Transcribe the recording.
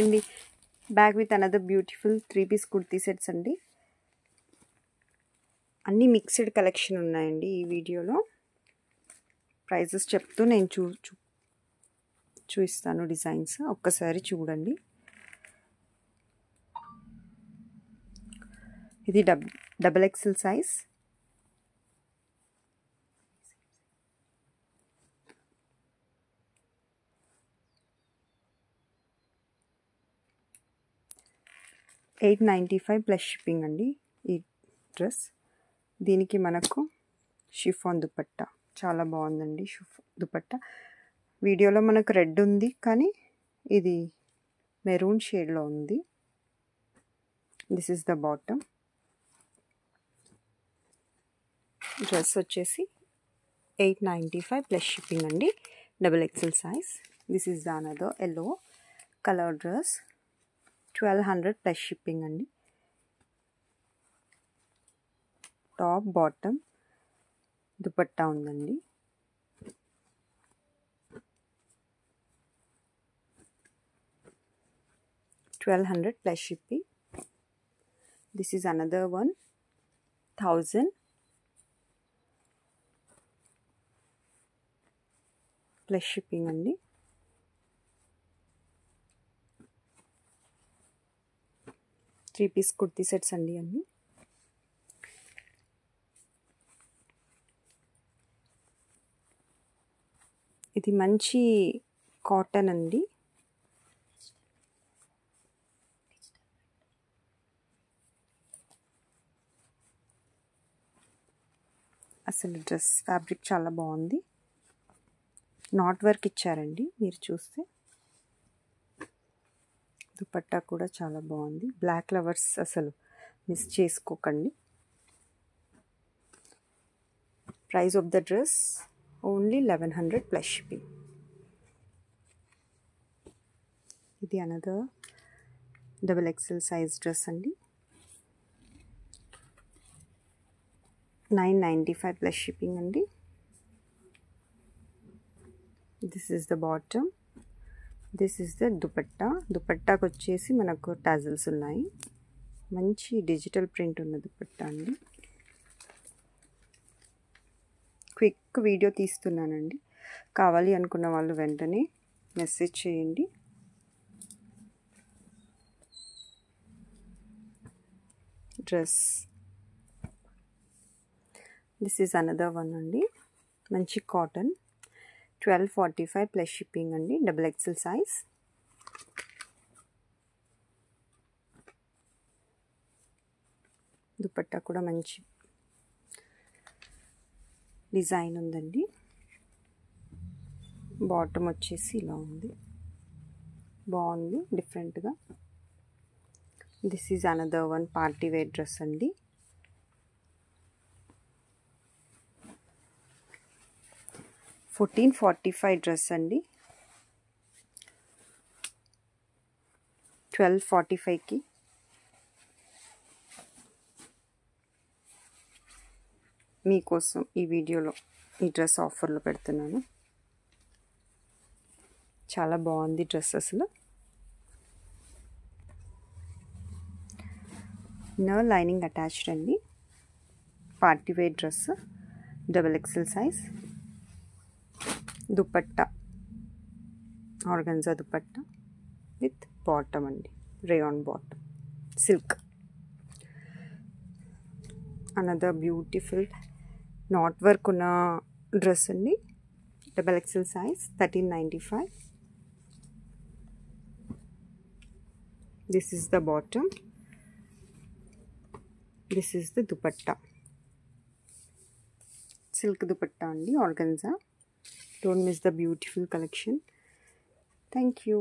అండి back with another beautiful 3-piece kurti sets అండి. అన్ని మిక్స్డ్ కలెక్షన్ ఉన్నాయండి ఈ వీడియోలో. ప్రైజెస్ చెప్తూ నేను చూపిస్తాను డిజైన్స్, ఒక్కసారి చూడండి. ఇది double XL size. $895 plus shipping అండి ఈ డ్రెస్. దీనికి మనకు షిఫాన్ దుపట్టా చాలా బాగుందండి. దుపట్టా వీడియోలో మనకు రెడ్ ఉంది, కానీ ఇది మెరూన్ షేడ్లో ఉంది. This is the bottom. Dress వచ్చేసి $895 ప్లస్ షిప్పింగ్ అండి, double XL size. This is the another yellow colour dress, $1200 plus shipping అండి. టాప్ బాటమ్ దుపట్టా ఉందండి. $1200 plus shipping. This is another one, 1000 plus shipping అండి. త్రీ-పీస్ కుర్తీ సెట్స్ అండి అన్నీ. ఇది మంచి cotton అండి. అసలు డ్రెస్ ఫ్యాబ్రిక్ చాలా బాగుంది. నాట్ వర్క్ ఇచ్చారండి మీరు చూస్తే. దుపట్టా కూడా చాలా బాగుంది. బ్లాక్ ఫ్లవర్స్ అసలు మిస్ చేసుకోకండి. Price of the dress only 1100 plus shipping. ఇది another double XL size dress అండి. $995 ప్లస్ షిప్పింగ్ అండి. This is the bottom. This is the dupatta. దుపట్టాకు వచ్చేసి మనకు టాజిల్స్ ఉన్నాయి. మంచి డిజిటల్ ప్రింట్ ఉన్న దుపట్టా అండి. క్విక్ వీడియో తీస్తున్నానండి, కావాలి అనుకున్న వాళ్ళు వెంటనే మెసేజ్ చేయండి. Dress this is another one అండి, మంచి కాటన్. $1245 ప్లస్ షిప్పింగ్ అండి, డబుల్ ఎక్సెల్ సైజ్. దుపట్టా కూడా మంచి డిజైన్ ఉందండి. బాటమ్ వచ్చేసి ఇలా ఉంది, బాగుంది డిఫరెంట్గా. This is another one party wear dress అండి. $1445 డ్రెస్ అండి. 1245కి మీకోసం ఈ వీడియోలో ఈ డ్రెస్ ఆఫర్లో పెడుతున్నాను. చాలా బాగుంది డ్రెస్ అసలు. ఇన్నర్ లైనింగ్ అటాచ్డ్ అండి. Party wear dress, double XL size. Dupatta organza dupatta with bottom అండి, rayon bottom, silk. Another beautiful knot work ఉన్న డ్రెస్ అండి, double XL size, $1395. This is the bottom. This is the dupatta, silk dupatta అండి, organza. Don't miss the beautiful collection. Thank you.